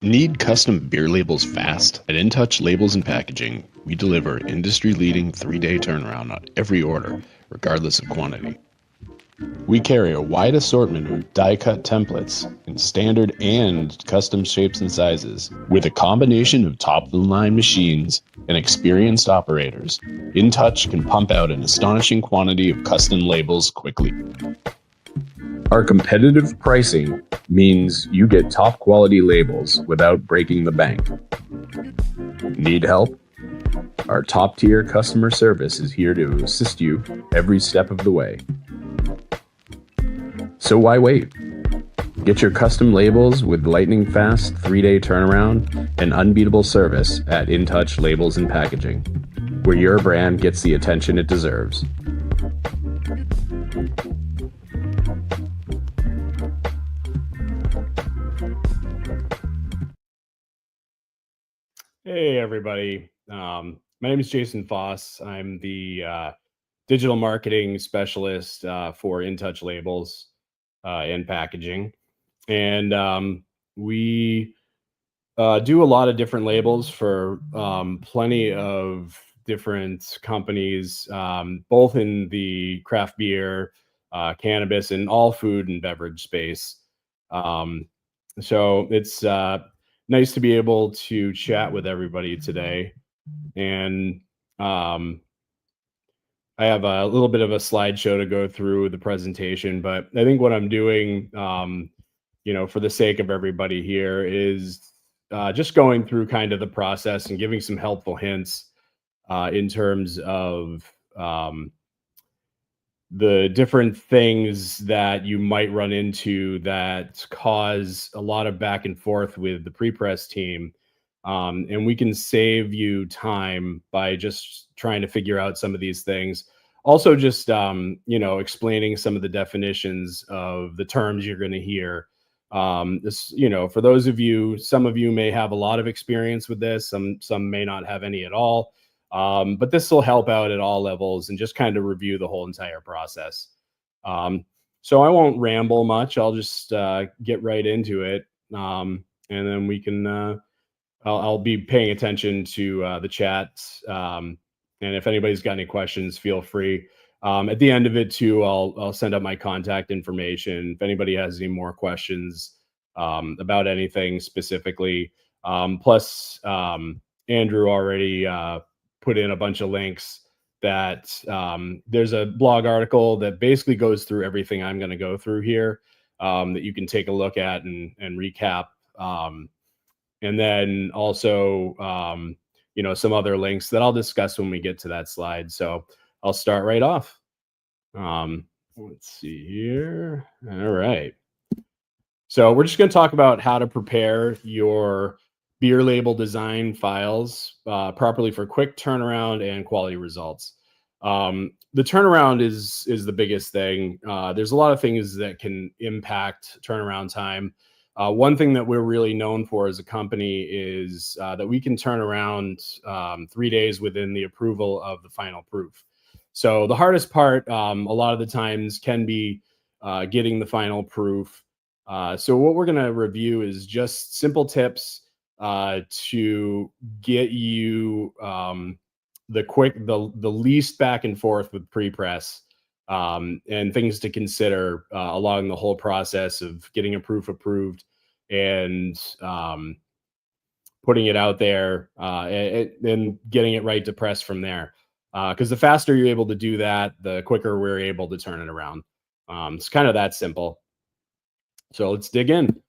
Need custom beer labels fast? At InTouch Labels and Packaging, we deliver industry-leading 3-day turnaround on every order, regardless of quantity. We carry a wide assortment of die-cut templates in standard and custom shapes and sizes. With a combination of top-of-the-line machines and experienced operators, InTouch can pump out an astonishing quantity of custom labels quickly. Our competitive pricing means you get top quality labels without breaking the bank. Need help? Our top tier customer service is here to assist you every step of the way. So why wait? Get your custom labels with lightning fast 3-day turnaround and unbeatable service at InTouch Labels and Packaging, where your brand gets the attention it deserves. Hey, everybody. My name is Jason Foss. I'm the digital marketing specialist for InTouch Labels and Packaging. And we do a lot of different labels for plenty of different companies, both in the craft beer, cannabis, and all food and beverage space. Um, so it's nice to be able to chat with everybody today. And um, I have a little bit of a slideshow to go through the presentation, but I think what I'm doing, for the sake of everybody here, is just going through kind of the process and giving some helpful hints in terms of the different things that you might run into that cause a lot of back and forth with the pre-press team. And we can save you time by just trying to figure out some of these things. Also, just explaining some of the definitions of the terms you're going to hear. For those of you, some of you may have a lot of experience with this. Some may not have any at all. But this will help out at all levels and just kind of review the whole entire process. So I won't ramble much. I'll just get right into it. And then we can, I'll be paying attention to the chat. And if anybody's got any questions, feel free. At the end of it too, I'll send out my contact information. If anybody has any more questions about anything specifically, plus Andrew already put in a bunch of links that there's a blog article that basically goes through everything I'm going to go through here that you can take a look at and recap. And then also, some other links that I'll discuss when we get to that slide. So I'll start right off. Let's see here. All right. So we're just going to talk about how to prepare your beer label design files properly for quick turnaround and quality results. The turnaround is the biggest thing. There's a lot of things that can impact turnaround time. One thing that we're really known for as a company is that we can turn around 3 days within the approval of the final proof. So the hardest part a lot of the times can be getting the final proof. So what we're going to review is just simple tips to get you the least back and forth with pre-press, and things to consider along the whole process of getting a proof approved and putting it out there and getting it right to press from there. Because the faster you're able to do that, the quicker we're able to turn it around. It's kind of that simple. So let's dig in.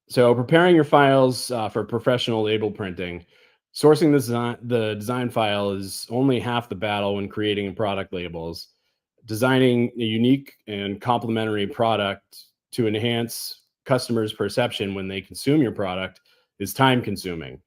So preparing your files for professional label printing. Sourcing the design file is only half the battle when creating product labels. Designing a unique and complementary product to enhance customers' perception when they consume your product is time consuming.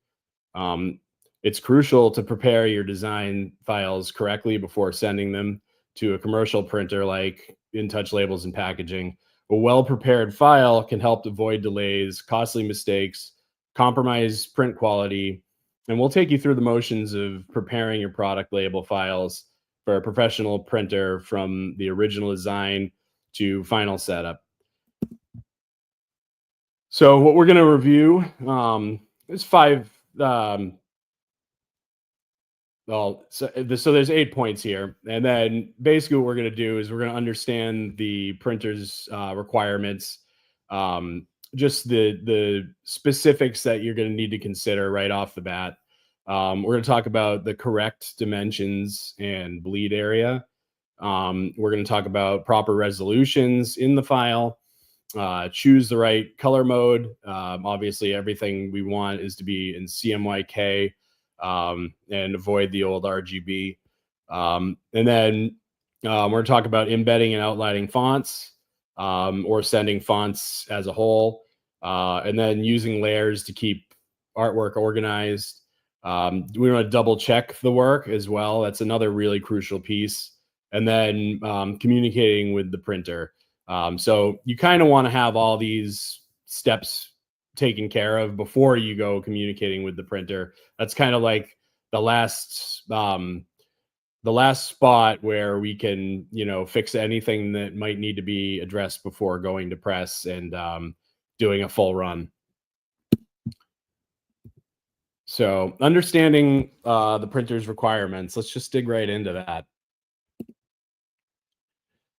It's crucial to prepare your design files correctly before sending them to a commercial printer like InTouch Labels and Packaging. A well-prepared file can help avoid delays, costly mistakes, compromise print quality, and we'll take you through the motions of preparing your product label files for a professional printer from the original design to final setup. So what we're going to review is five. So there's 8 points here, and then basically what we're going to do is we're going to understand the printer's requirements, um, just the specifics that you're going to need to consider right off the bat. We're going to talk about the correct dimensions and bleed area. We're going to talk about proper resolutions in the file, choose the right color mode. Obviously, everything we want is to be in CMYK, and avoid the old RGB. And then we're going to talk about embedding and outlining fonts, or sending fonts as a whole, and then using layers to keep artwork organized. We want to double check the work as well. That's another really crucial piece. And then communicating with the printer. So you kind of want to have all these steps taken care of before you go communicating with the printer. That's kind of like the last spot where we can, fix anything that might need to be addressed before going to press and doing a full run. So understanding the printer's requirements, let's just dig right into that.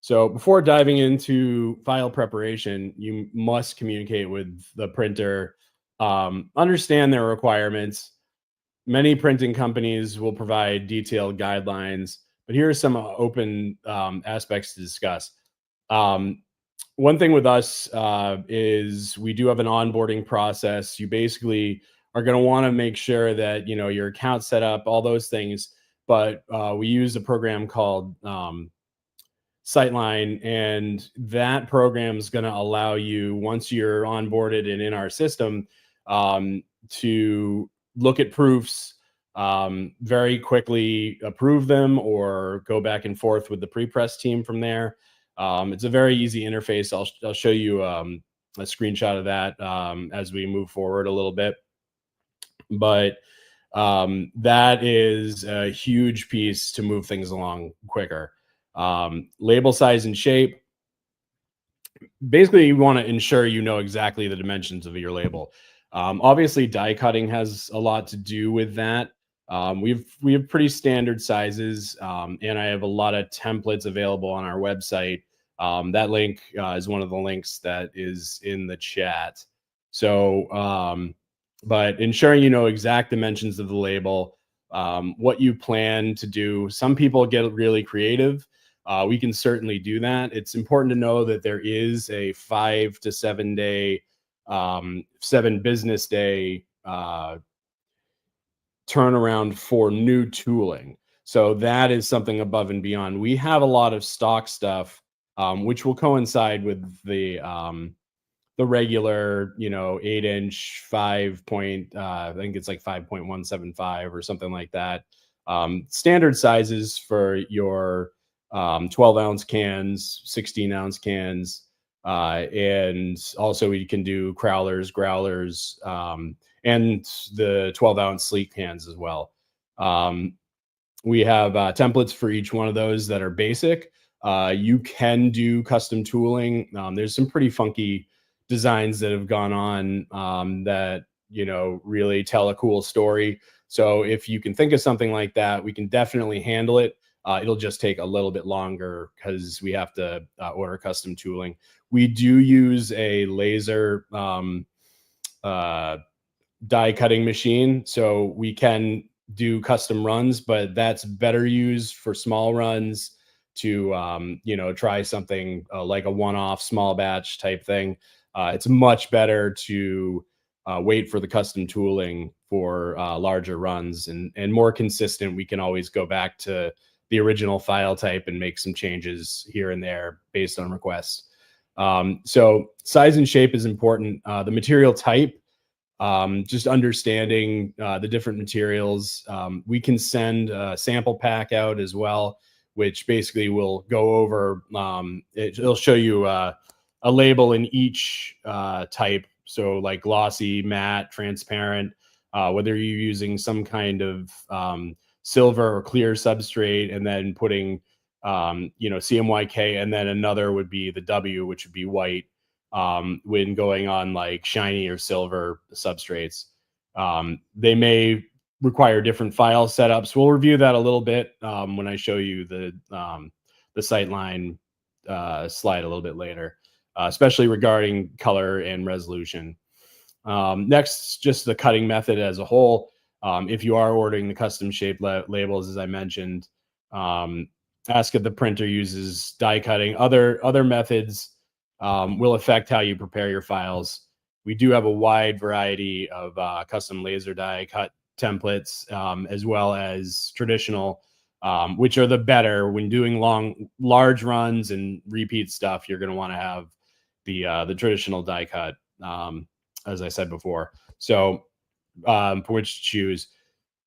So before diving into file preparation, you must communicate with the printer, understand their requirements. Many printing companies will provide detailed guidelines, but here are some open aspects to discuss. One thing with us is we do have an onboarding process. You basically are going to want to make sure that your account set up, all those things. But we use a program called Sightline, and that program is going to allow you, once you're onboarded and in our system, to look at proofs, very quickly approve them, or go back and forth with the pre-press team from there. It's a very easy interface. I'll show you a screenshot of that as we move forward a little bit. But that is a huge piece to move things along quicker. Label size and shape. Basically, you want to ensure you know exactly the dimensions of your label. Obviously, die cutting has a lot to do with that. We have pretty standard sizes, and I have a lot of templates available on our website. That link is one of the links that is in the chat. So, but ensuring you know exact dimensions of the label, what you plan to do. Some people get really creative. We can certainly do that. It's important to know that there is a 5 to 7 day, 7 business day turnaround for new tooling. So that is something above and beyond. We have a lot of stock stuff, which will coincide with the regular, 8-inch, 5 point, I think it's like 5.175 or something like that. Standard sizes for your 12-ounce cans, 16-ounce cans, and also we can do crowlers, growlers, and the 12-ounce sleek cans as well. We have templates for each one of those that are basic. You can do custom tooling. There's some pretty funky designs that have gone on that really tell a cool story. So if you can think of something like that, we can definitely handle it. It'll just take a little bit longer because we have to order custom tooling. We do use a laser die cutting machine, so we can do custom runs, but that's better used for small runs to try something like a one-off small batch type thing. It's much better to wait for the custom tooling for larger runs, and more consistent. We can always go back to the original file type and make some changes here and there based on requests. So size and shape is important. The material type, just understanding the different materials. We can send a sample pack out as well, which basically will go over, it'll show you a label in each type. So like glossy, matte, transparent, whether you're using some kind of silver or clear substrate, and then putting CMYK, and then another would be the W, which would be white. when going on like shiny or silver substrates. They may require different file setups. We'll review that a little bit when I show you the sightline slide a little bit later, especially regarding color and resolution. Next, just the cutting method as a whole. If you are ordering the custom shaped labels, as I mentioned, ask if the printer uses die cutting. Other methods will affect how you prepare your files. We do have a wide variety of custom laser die cut templates, as well as traditional, which are the better when doing large runs and repeat stuff. You're going to want to have the traditional die cut, as I said before. So for which to choose,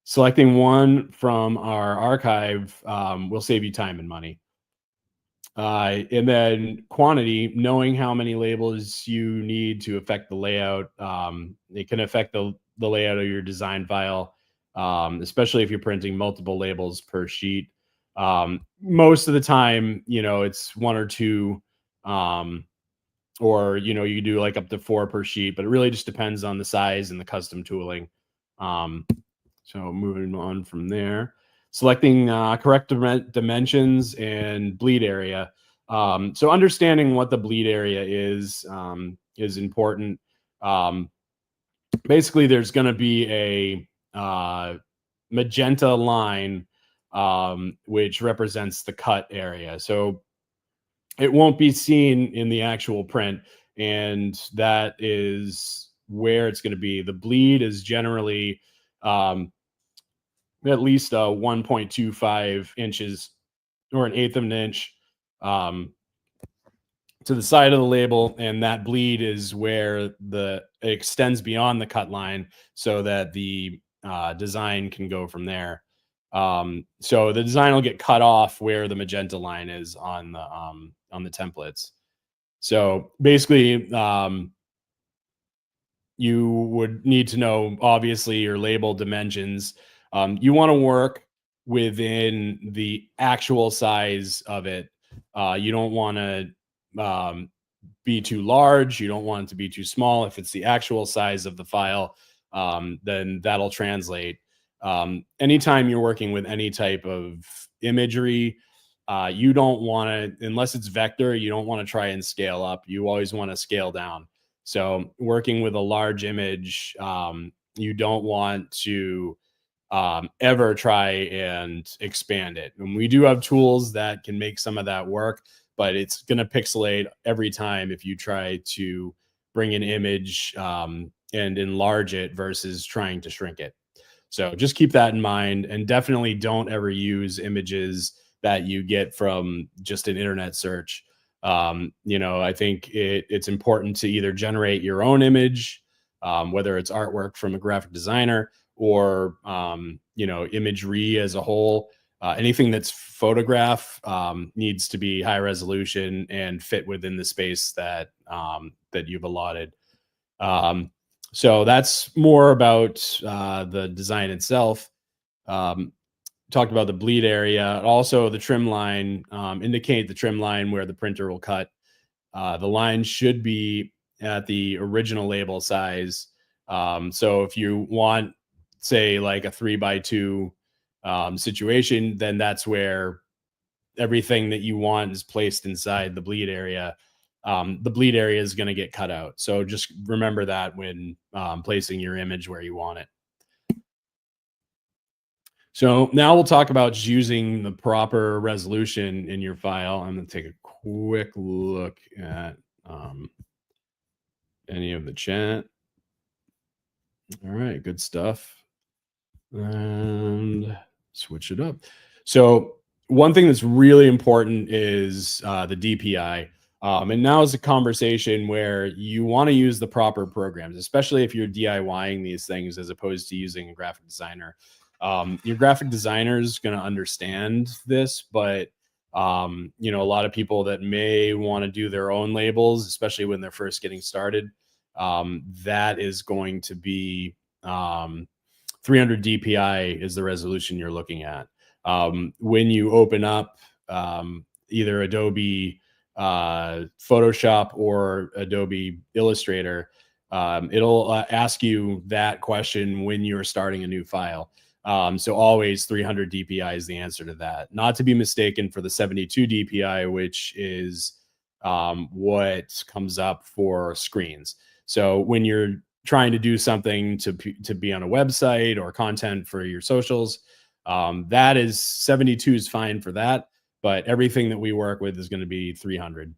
selecting one from our archive will save you time and money. And then quantity, knowing how many labels you need to affect the layout. It can affect the layout of your design file, especially if you're printing multiple labels per sheet. Most of the time, it's one or two, or, you do like up to 4 per sheet, but it really just depends on the size and the custom tooling. So moving on from there, selecting correct dimensions and bleed area. So understanding what the bleed area is important. Basically, there's going to be a magenta line, which represents the cut area. So it won't be seen in the actual print, and that is where it's going to be. The bleed is generally at least 1.25 inches or an eighth of an inch to the side of the label, and that bleed is where it extends beyond the cut line so that the design can go from there. So the design will get cut off where the magenta line is on the templates. So basically, you would need to know, obviously, your label dimensions. You want to work within the actual size of it. You don't want to be too large. You don't want it to be too small. If it's the actual size of the file, then that'll translate. Anytime you're working with any type of imagery, you don't want to, unless it's vector, you don't want to try and scale up. You always want to scale down. So working with a large image, you don't want to ever try and expand it. And we do have tools that can make some of that work, but it's going to pixelate every time if you try to bring an image and enlarge it versus trying to shrink it. So just keep that in mind, and definitely don't ever use images that you get from just an internet search. I think it's important to either generate your own image, whether it's artwork from a graphic designer or, imagery as a whole. Anything that's photograph needs to be high resolution and fit within the space that you've allotted. So that's more about the design itself. Talked about the bleed area. Also, the trim line, indicate the trim line where the printer will cut. The line should be at the original label size. So if you want, say, like a 3x2 situation, then that's where everything that you want is placed inside the bleed area. The bleed area is going to get cut out. So just remember that when placing your image where you want it. So now we'll talk about just using the proper resolution in your file. I'm going to take a quick look at any of the chat. All right, good stuff. And switch it up. So one thing that's really important is the DPI. And now is a conversation where you want to use the proper programs, especially if you're DIYing these things as opposed to using a graphic designer. Your graphic designer is going to understand this, but a lot of people that may want to do their own labels, especially when they're first getting started, that is going to be 300 DPI is the resolution you're looking at. When you open up either Adobe Photoshop or Adobe Illustrator, it'll ask you that question when you're starting a new file. So always 300 DPI is the answer to that. Not to be mistaken for the 72 DPI, which is what comes up for screens. So when you're trying to do something to be on a website or content for your socials, that is 72 is fine for that. But everything that we work with is going to be 300.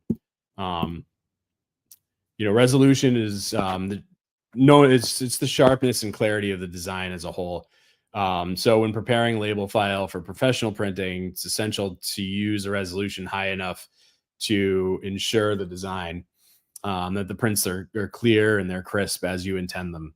Resolution is it's the sharpness and clarity of the design as a whole. So when preparing label file for professional printing, it's essential to use a resolution high enough to ensure the design, that the prints are clear and they're crisp as you intend them.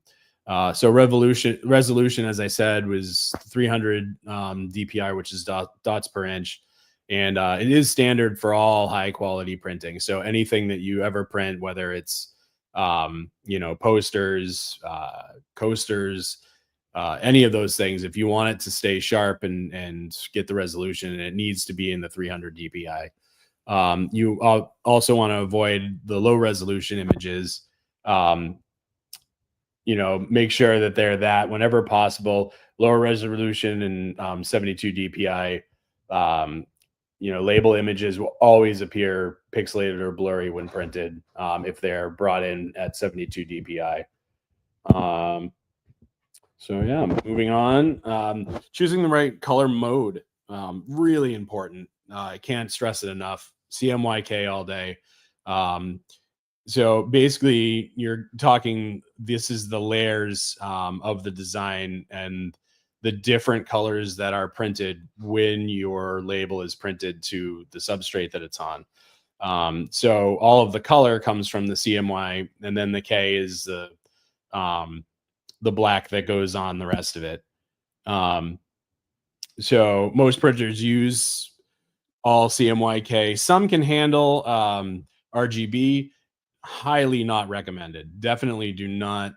So resolution, as I said, was 300 DPI, which is dots per inch. And it is standard for all high quality printing. So anything that you ever print, whether it's, posters, coasters, any of those things, if you want it to stay sharp and get the resolution, it needs to be in the 300 DPI. You also want to avoid the low resolution images. Make sure that they're that whenever possible, lower resolution and 72 DPI. Label images will always appear pixelated or blurry when printed, if they're brought in at 72 DPI. So yeah, moving on. Choosing the right color mode, really important. I can't stress it enough. CMYK all day. So basically, you're talking, this is the layers of the design and the different colors that are printed when your label is printed to the substrate that it's on. So all of the color comes from the CMY, and then the K is the black that goes on the rest of it. So most printers use all CMYK. Some can handle RGB. Highly not recommended. Definitely do not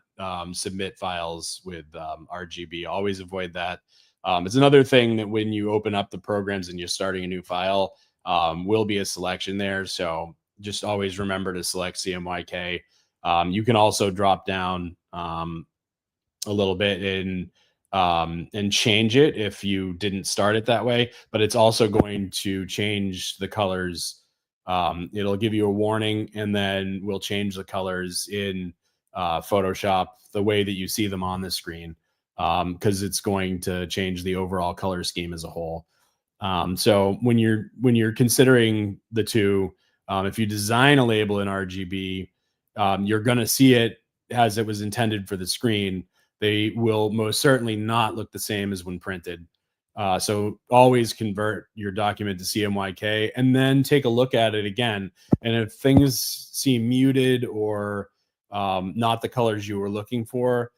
submit files with RGB. Always avoid that. It's another thing that when you open up the programs and you're starting a new file, will be a selection there. So just always remember to select CMYK. You can also drop down a little bit and change it if you didn't start it that way, but it's also going to change the colors. It'll give you a warning, and then we'll change the colors in Photoshop the way that you see them on the screen, because it's going to change the overall color scheme as a whole. So when you're considering the two, if you design a label in RGB, you're going to see it as it was intended for the screen. They will most certainly not look the same as when printed. So always convert your document to CMYK and then take a look at it again. And if things seem muted or not the colors you were looking for,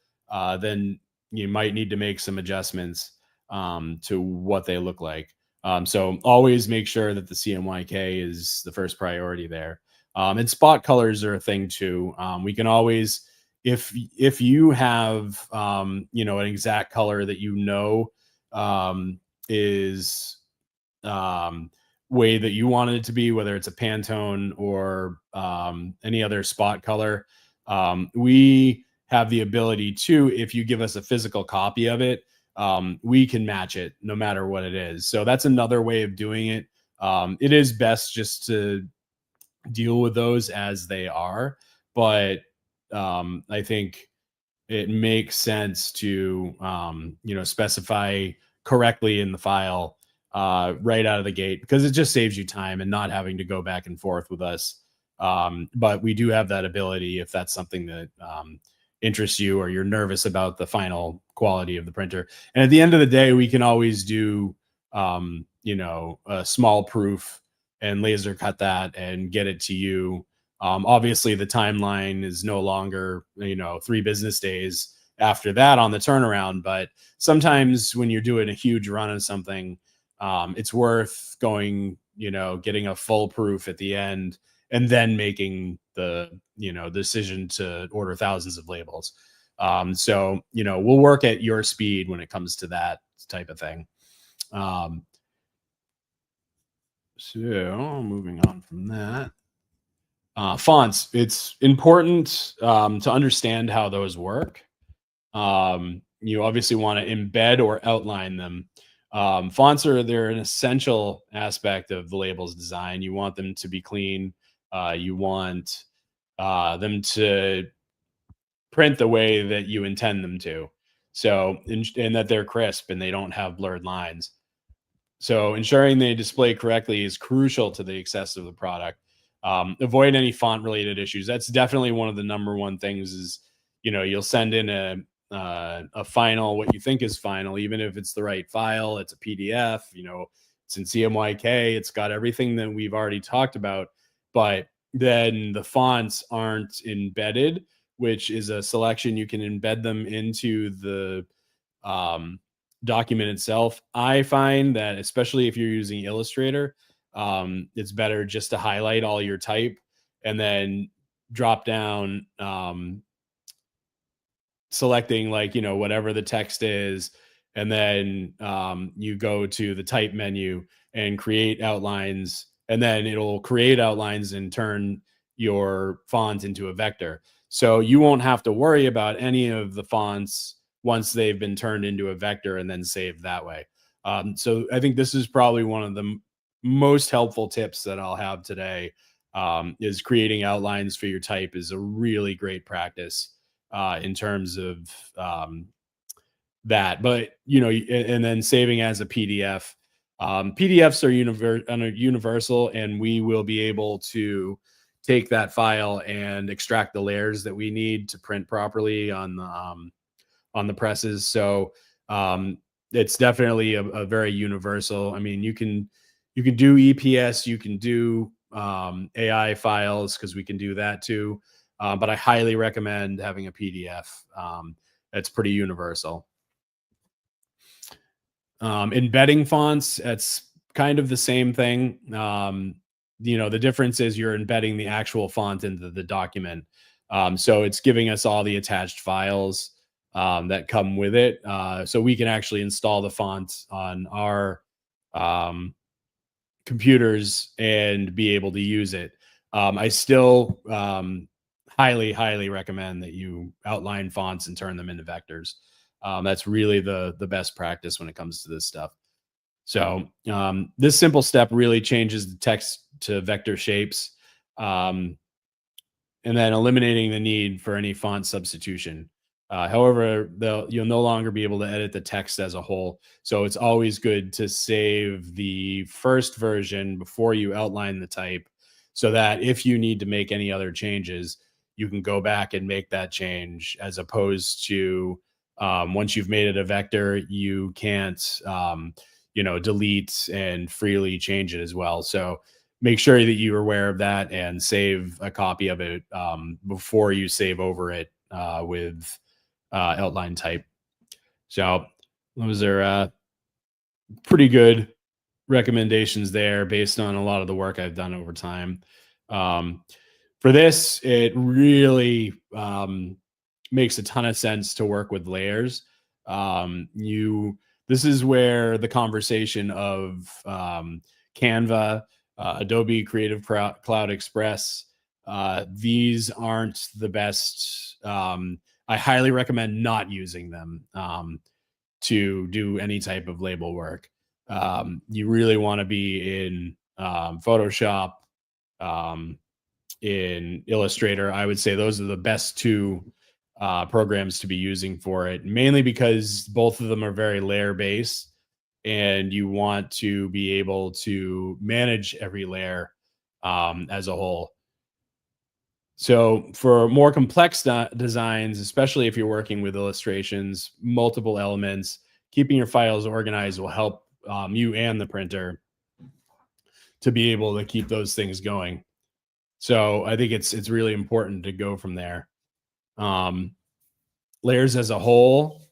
then you might need to make some adjustments to what they look like. So always make sure that the CMYK is the first priority there. And spot colors are a thing too. We can always, if you have an exact color that is way that you wanted it to be, whether it's a Pantone or any other spot color, we have the ability to, if you give us a physical copy of it, we can match it no matter what it is. So that's another way of doing it. It is best just to deal with those as they are, but I think it makes sense to specify correctly in the file right out of the gate, because it just saves you time and not having to go back and forth with us. But we do have that ability if that's something that interests you, or you're nervous about the final quality of the printer. And at the end of the day, we can always do a small proof and laser cut that and get it to you. Obviously the timeline is no longer 3 business days after that on the turnaround, but sometimes when you're doing a huge run of something, it's worth going, getting a full proof at the end and then making the decision to order thousands of labels. So we'll work at your speed when it comes to that type of thing. So moving on from that. Fonts. It's important to understand how those work. You obviously want to embed or outline them. Fonts they're an essential aspect of the label's design. You want them to be clean. You want them to print the way that you intend them to. So, and that they're crisp and they don't have blurred lines. So ensuring they display correctly is crucial to the success of the product. Avoid any font related issues. That's definitely one of the number one things is, you'll send in a final, what you think is final, even if it's the right file, it's a PDF, it's in CMYK, it's got everything that we've already talked about, but then the fonts aren't embedded, which is a selection. You can embed them into the um, document itself. I find that especially if you're using Illustrator, it's better just to highlight all your type and then drop down, selecting whatever the text is, and then you go to the type menu and create outlines, and then it'll create outlines and turn your font into a vector. So you won't have to worry about any of the fonts once they've been turned into a vector and then saved that way. So I think this is probably one of the most helpful tips that I'll have today. Is creating outlines for your type is a really great practice in terms of that. But and then saving as a PDF. PDFs are universal, and we will be able to take that file and extract the layers that we need to print properly on the presses. So it's definitely a very universal. I mean, you can do EPS, you can do AI files because we can do that too. But I highly recommend having a PDF. That's pretty universal. Embedding fonts, it's kind of the same thing. The difference is you're embedding the actual font into the document. So it's giving us all the attached files that come with it. So we can actually install the font on our computers and be able to use it. I still highly, highly recommend that you outline fonts and turn them into vectors. That's really the best practice when it comes to this stuff. So this simple step really changes the text to vector shapes, and then eliminating the need for any font substitution. However, you'll no longer be able to edit the text as a whole. So it's always good to save the first version before you outline the type, so that if you need to make any other changes, you can go back and make that change, as opposed to once you've made it a vector, you can't, delete and freely change it as well. So make sure that you're aware of that and save a copy of it before you save over it with outline type. So those are pretty good recommendations there based on a lot of the work I've done over time. For this, it really makes a ton of sense to work with layers. This is where the conversation of Canva, Adobe Creative Cloud Express, these aren't the best. I highly recommend not using them to do any type of label work. You really want to be in Photoshop, in Illustrator. I would say those are the best two programs to be using for it, mainly because both of them are very layer based, and you want to be able to manage every layer as a whole. So for more complex designs, especially if you're working with illustrations, multiple elements, keeping your files organized will help you and the printer to be able to keep those things going. So I think it's really important to go from there. Layers as a whole,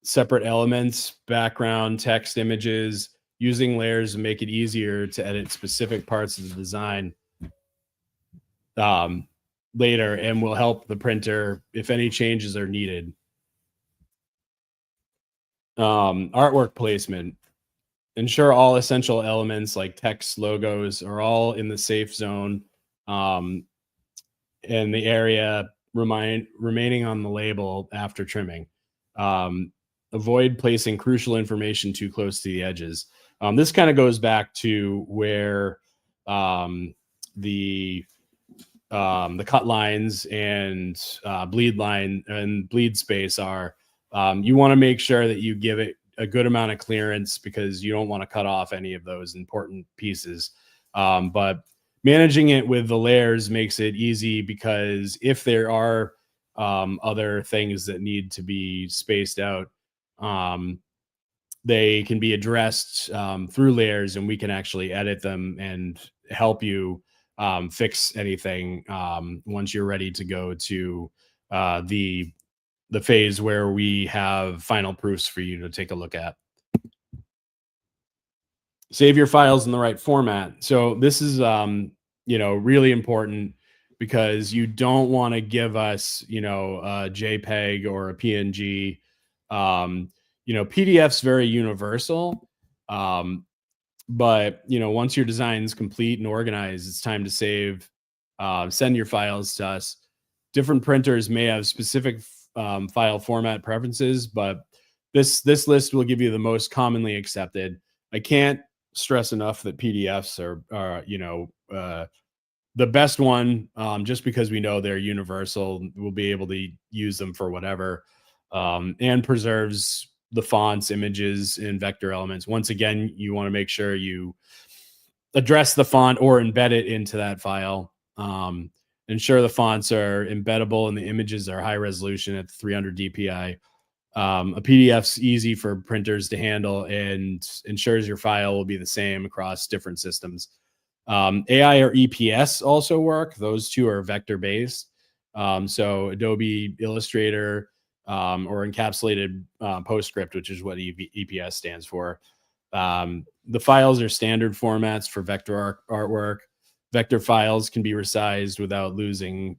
separate elements, background, text, images, using layers to make it easier to edit specific parts of the design later, and will help the printer if any changes are needed. Artwork placement. ensure all essential elements like text, logos are all in the safe zone, um, and the area remaining on the label after trimming. Um, Avoid placing crucial information too close to the edges. This kind of goes back to where um, the the cut lines and bleed space are. You want to make sure that you give it a good amount of clearance because you don't want to cut off any of those important pieces. But managing it with the layers makes it easy because if there are other things that need to be spaced out, um, they can be addressed through layers, and we can actually edit them and help you fix anything once you're ready to go to uh, the the phase where we have final proofs for you to take a look at. Save your files in the right format. So this is really important because you don't want to give us a JPEG or a PNG. PDF's very universal. But once your design's complete and organized, it's time to save. Send your files to us. Different printers may have specific file format preferences, but this list will give you the most commonly accepted. I can't stress enough that PDFs are the best one, just because we know they're universal. We'll be able to use them for whatever, and preserves the fonts, images, and vector elements. Once again, you want to make sure you address the font or embed it into that file. Ensure the fonts are embeddable and the images are high resolution at 300 dpi. A PDF's easy for printers to handle and ensures your file will be the same across different systems. AI or EPS also work. Those two are vector based. So Adobe Illustrator or encapsulated PostScript, which is what EPS stands for. The files are standard formats for vector artwork. Vector files can be resized without losing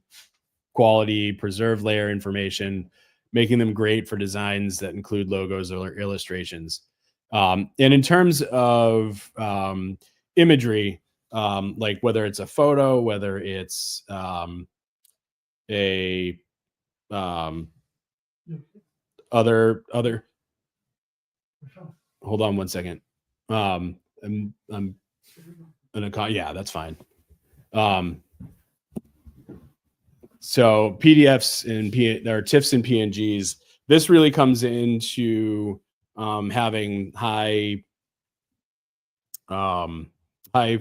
quality, preserve layer information, making them great for designs that include logos or illustrations. And in terms of imagery, like whether it's a photo, whether it's a other hold on one second. I'm gonna yeah, that's fine. So PDFs and or TIFFs and PNGs, this really comes into having high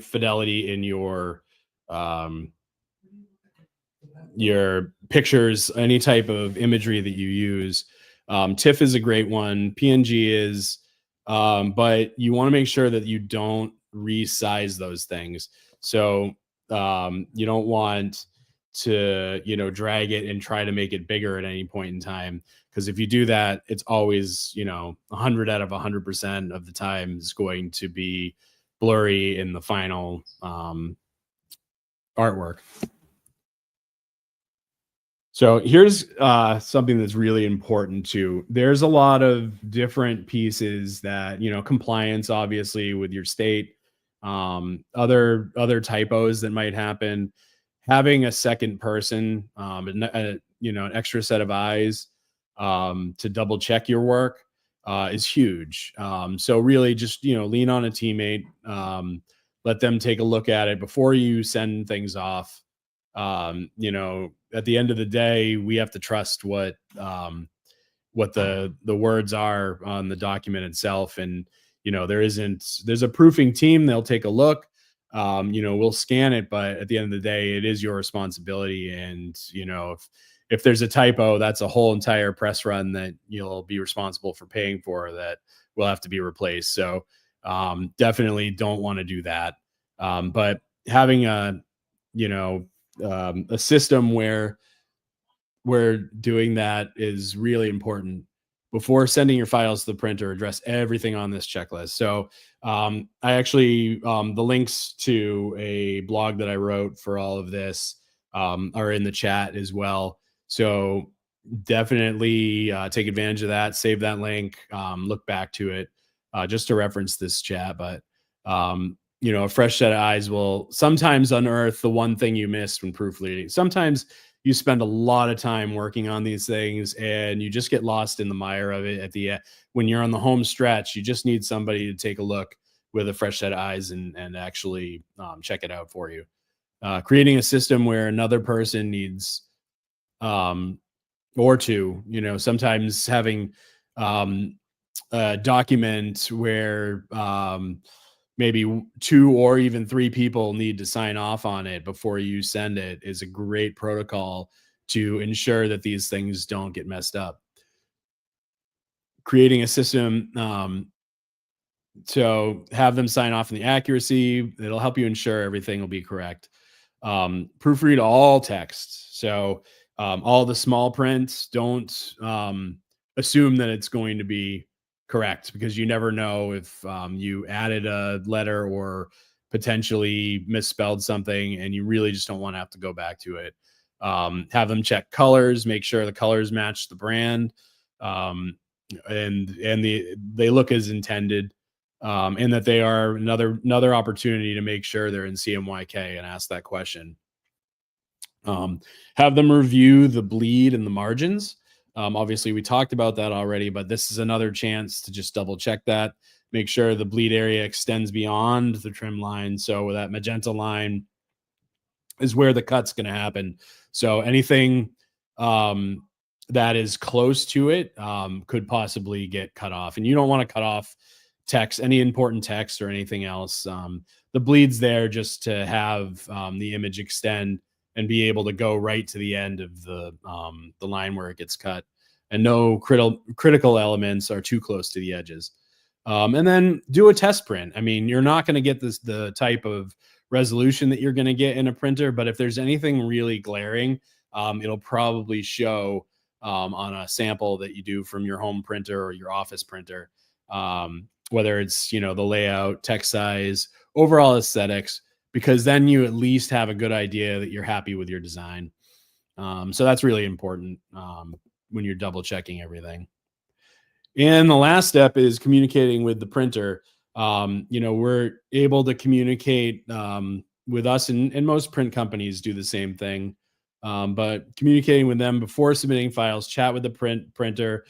fidelity in your pictures, any type of imagery that you use. TIFF is a great one. PNG is, but you want to make sure that you don't resize those things. So you don't want to drag it and try to make it bigger at any point in time, because if you do that, it's always 100 out of 100% of the time is going to be blurry in the final artwork. So here's something that's really important too. There's a lot of different pieces that, compliance, obviously, with your state, other typos that might happen. Having a second person, an extra set of eyes to double check your work is huge. So really just, lean on a teammate, let them take a look at it before you send things off. At the end of the day, we have to trust what the words are on the document itself. And there's a proofing team. They'll take a look. We'll scan it, but at the end of the day, it is your responsibility. And if there's a typo, that's a whole entire press run that you'll be responsible for paying for, that will have to be replaced. So definitely don't want to do that. But having a system where we're doing that is really important. Before sending your files to the printer, address everything on this checklist. So I actually, the links to a blog that I wrote for all of this are in the chat as well. So definitely take advantage of that, save that link, look back to it. just to reference this chat. But a fresh set of eyes will sometimes unearth the one thing you missed when proofreading. Sometimes you spend a lot of time working on these things and you just get lost in the mire of it at the end. When you're on the home stretch, you just need somebody to take a look with a fresh set of eyes and actually check it out for you. Creating a system where another person needs or two, sometimes having a document where maybe 2 or even 3 people need to sign off on it before you send it is a great protocol to ensure that these things don't get messed up. Creating a system so have them sign off on the accuracy. It'll help you ensure everything will be correct. Proofread all text. So all the small prints, don't assume that it's going to be correct, because you never know if you added a letter or potentially misspelled something and you really just don't want to have to go back to it. Have them check colors, make sure the colors match the brand, and they look as intended. And that they are another opportunity to make sure they're in CMYK and ask that question. Have them review the bleed and the margins. Obviously, we talked about that already, but this is another chance to just double check that. Make sure the bleed area extends beyond the trim line. So that magenta line is where the cut's going to happen. So anything that is close to it could possibly get cut off. And you don't want to cut off text, any important text or anything else. The bleed's there just to have the image extend and be able to go right to the end of the line where it gets cut, and no critical elements are too close to the edges. And then do a test print. I mean, you're not going to get the type of resolution that you're going to get in a printer, but if there's anything really glaring, it'll probably show on a sample that you do from your home printer or your office printer. Whether it's, the layout, text size, overall aesthetics, because then you at least have a good idea that you're happy with your design. So that's really important when you're double checking everything. And the last step is communicating with the printer. We're able to communicate with us, and most print companies do the same thing. But communicating with them before submitting files, chat with the printer,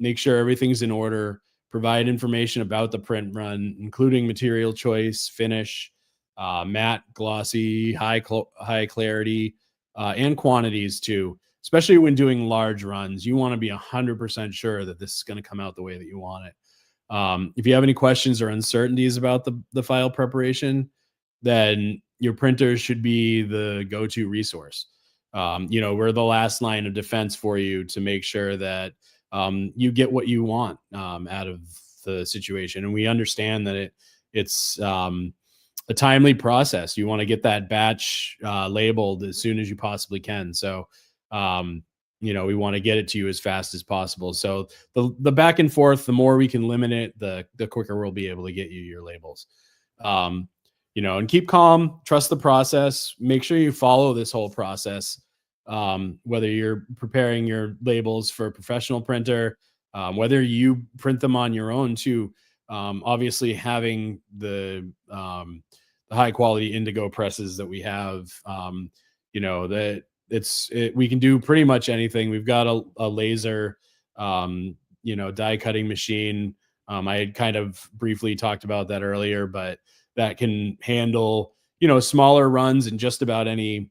make sure everything's in order. Provide information about the print run, including material choice, finish, matte, glossy, high clarity, and quantities too. Especially when doing large runs, you want to be 100% sure that this is going to come out the way that you want it. If you have any questions or uncertainties about the file preparation, then your printer should be the go-to resource. We're the last line of defense for you to make sure that you get what you want out of the situation. And we understand that it's a timely process. You want to get that batch labeled as soon as you possibly can. So, we want to get it to you as fast as possible. So the back and forth, the more we can limit it, the quicker we'll be able to get you your labels. And keep calm, trust the process, make sure you follow this whole process. Whether you're preparing your labels for a professional printer, whether you print them on your own too. Obviously having the high quality indigo presses that we have, that we can do pretty much anything. We've got a laser, die cutting machine. I had kind of briefly talked about that earlier, but that can handle, smaller runs in just about any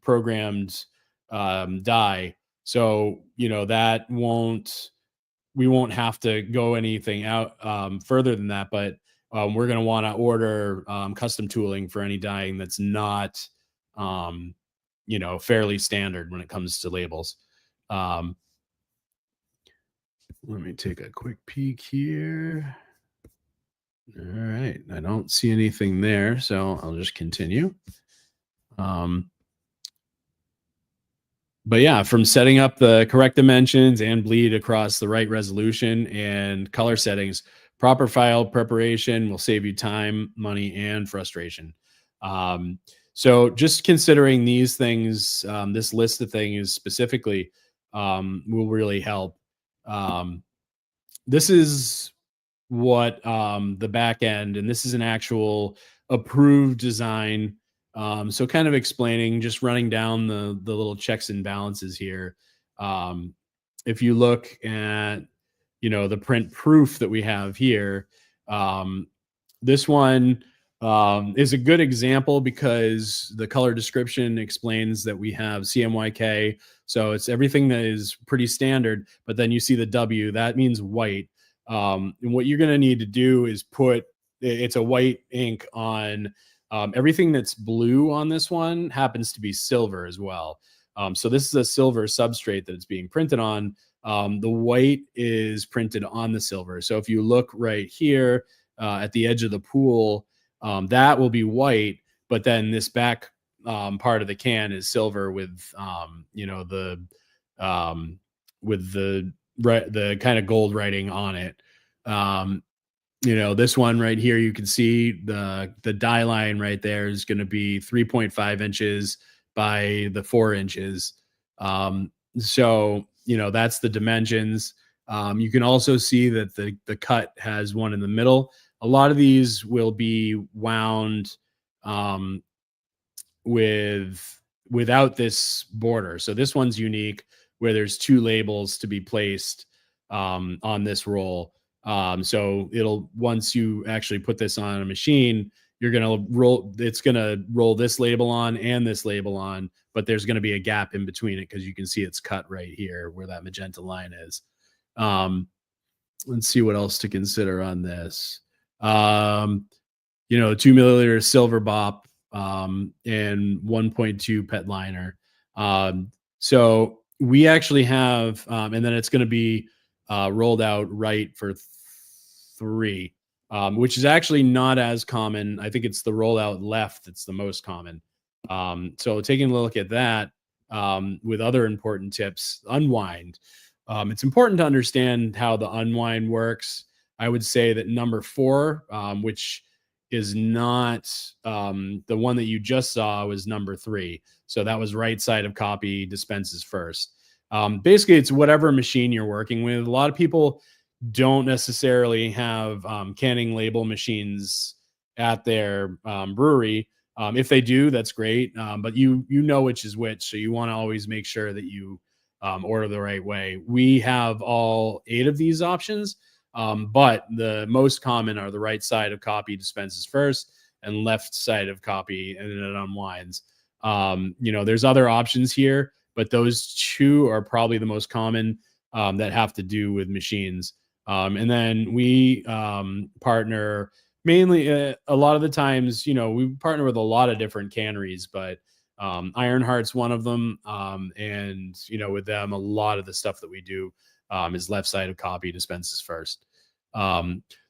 programmed die. So, we won't have to go anything out further than that, but we're going to want to order custom tooling for any dyeing that's not, fairly standard when it comes to labels. Let me take a quick peek here. All right. I don't see anything there, so I'll just continue. But yeah, from setting up the correct dimensions and bleed across the right resolution and color settings, proper file preparation will save you time, money, and frustration. So just considering these things, this list of things specifically, will really help. this is what the back end, and this is an actual approved design. So kind of explaining, just running down the little checks and balances here. Um, if you look at, the print proof that we have here, um, this one is a good example because the color description explains that we have CMYK. So it's everything that is pretty standard, but then you see the W, that means white. And what you're going to need to do is it's a white ink on everything that's blue on this one happens to be silver as well. So this is a silver substrate that it's being printed on. The white is printed on the silver. So if you look right here at the edge of the pool, that will be white, but then this back part of the can is silver with, um, the kind of gold writing on it. Um, this one right here, you can see the die line right there is going to be 3.5 inches by the 4 inches. So that's the dimensions. You can also see that the cut has one in the middle. A lot of these will be wound um, without this border. So this one's unique, where there's two labels to be placed on this roll. So it'll, once you actually put this on a machine, it's gonna roll this label on and this label on, but there's gonna be a gap in between it because you can see it's cut right here where that magenta line is. Let's see what else to consider on this. 2 milliliter silver bop and 1.2 pet liner. So we actually have, and then it's going to be rolled out right for 3, which is actually not as common. I think it's the rollout left that's the most common. So taking a look at that with other important tips, unwind. It's important to understand how the unwind works. I would say that number 4, which is not the one that you just saw, was number 3. So that was right side of copy, dispenses first. Basically, it's whatever machine you're working with. A lot of people don't necessarily have canning label machines at their brewery. If they do, that's great. But you know which is which, so you want to always make sure that you order the right way. We have all 8 of these options. But the most common are the right side of copy, dispenses first, and left side of copy, and then it unwinds. There's other options here, but those 2 are probably the most common that have to do with machines. And then we partner mainly a lot of the times, we partner with a lot of different canneries, but Ironheart's one of them. And, with them, a lot of the stuff that we do is left side of copy, dispenses first.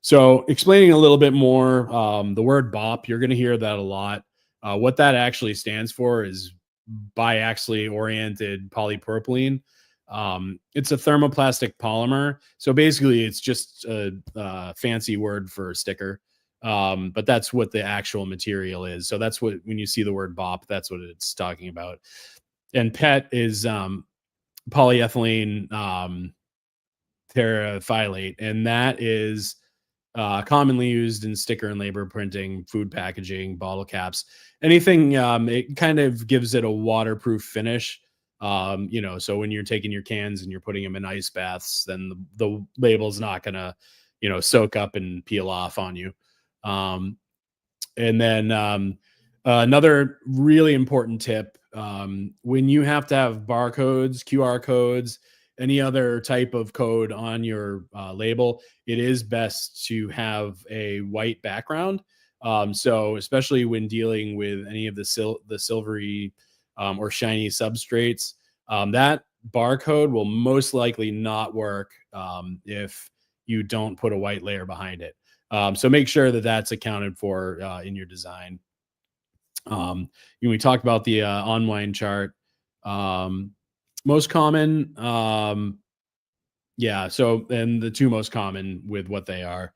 So explaining a little bit more, the word BOP, you're going to hear that a lot. What that actually stands for is biaxially oriented polypropylene. It's a thermoplastic polymer. So basically it's just a fancy word for sticker. But that's what the actual material is. So that's what, when you see the word BOP, that's what it's talking about. And PET is polyethylene terephthalate, and that is commonly used in sticker and label printing, food packaging, bottle caps, anything. It kind of gives it a waterproof finish. So when you're taking your cans and you're putting them in ice baths, then the label's not gonna, soak up and peel off on you. And then another really important tip, when you have to have barcodes, QR codes, any other type of code on your label, it is best to have a white background. So especially when dealing with any of the silvery or shiny substrates, that barcode will most likely not work if you don't put a white layer behind it. So make sure that that's accounted for in your design. We talked about the online chart. Most common, yeah. So, and the 2 most common with what they are.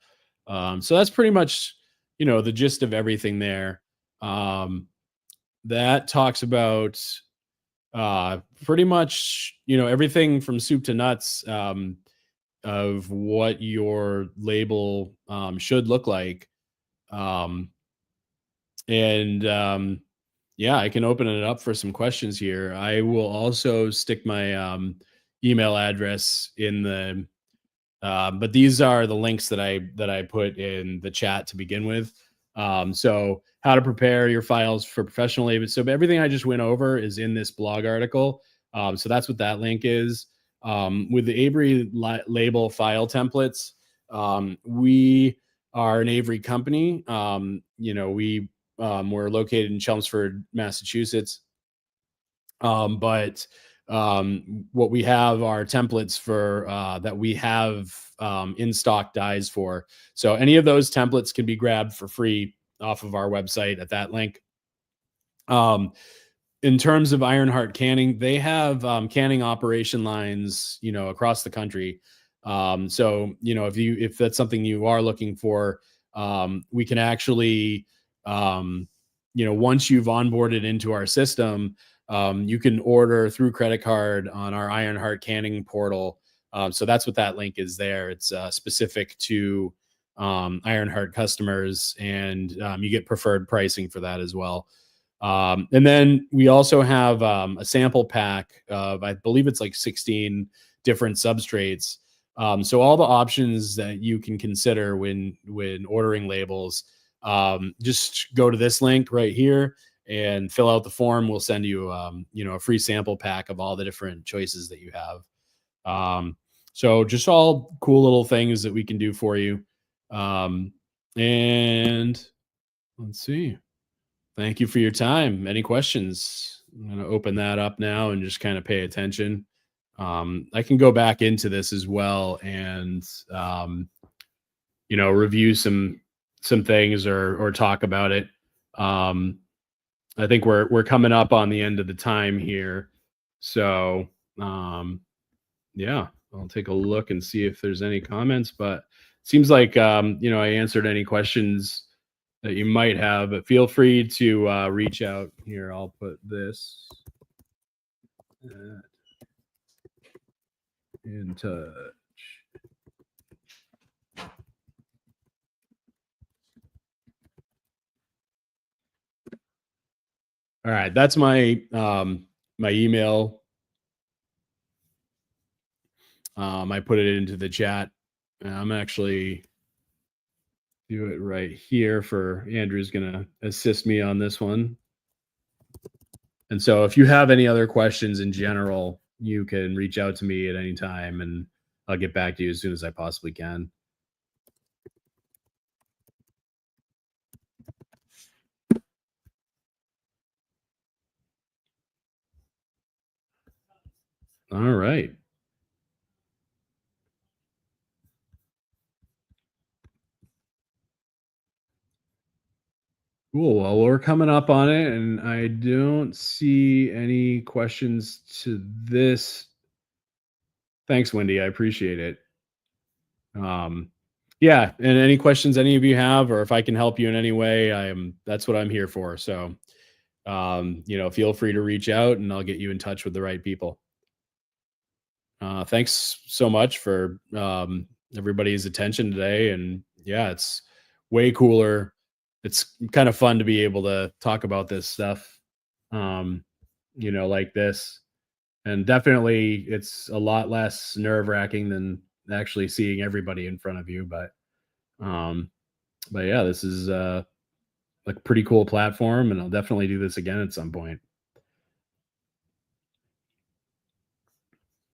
So that's pretty much, the gist of everything there. That talks about pretty much, everything from soup to nuts. of what your label should look like. Um, and Yeah, I can open it up for some questions here. I will also stick my email address in the but these are the links that I put in the chat to begin with. So how to prepare your files for professional labels. So everything I just went over is in this blog article. So that's what that link is. With the Avery label file templates, we are an Avery company. We're located in Chelmsford, Massachusetts. But what we have are templates for that we have in stock dies for. So any of those templates can be grabbed for free off of our website at that link. Um, in terms of Ironheart Canning, they have canning operation lines, across the country. If that's something you are looking for, we can actually, once you've onboarded into our system, you can order through credit card on our Ironheart Canning portal. So that's what that link is there. It's specific to Ironheart customers, and you get preferred pricing for that as well. And then we also have a sample pack of, I believe it's like 16 different substrates. So all the options that you can consider when ordering labels, just go to this link right here and fill out the form. We'll send you, a free sample pack of all the different choices that you have. So just all cool little things that we can do for you. And let's see. Thank you for your time. Any questions? I'm going to open that up now and just kind of pay attention. I can go back into this as well and review some things or talk about it. I think we're coming up on the end of the time here, so yeah, I'll take a look and see if there's any comments. But seems like I answered any questions that you might have, but feel free to reach out here. I'll put this in touch. All right, that's my my email. I put it into the chat. I'm actually do it right here for Andrew's going to assist me on this one. And so if you have any other questions in general, you can reach out to me at any time and I'll get back to you as soon as I possibly can. All right. Cool. Well, we're coming up on it, and I don't see any questions to this. Thanks, Wendy. I appreciate it. Yeah, and any questions any of you have, or if I can help you in any way, that's what I'm here for. So, feel free to reach out, and I'll get you in touch with the right people. Thanks so much for everybody's attention today. And yeah, it's way cooler. It's kind of fun to be able to talk about this stuff, like this. And definitely it's a lot less nerve wracking than actually seeing everybody in front of you. But yeah, this is a pretty cool platform, and I'll definitely do this again at some point.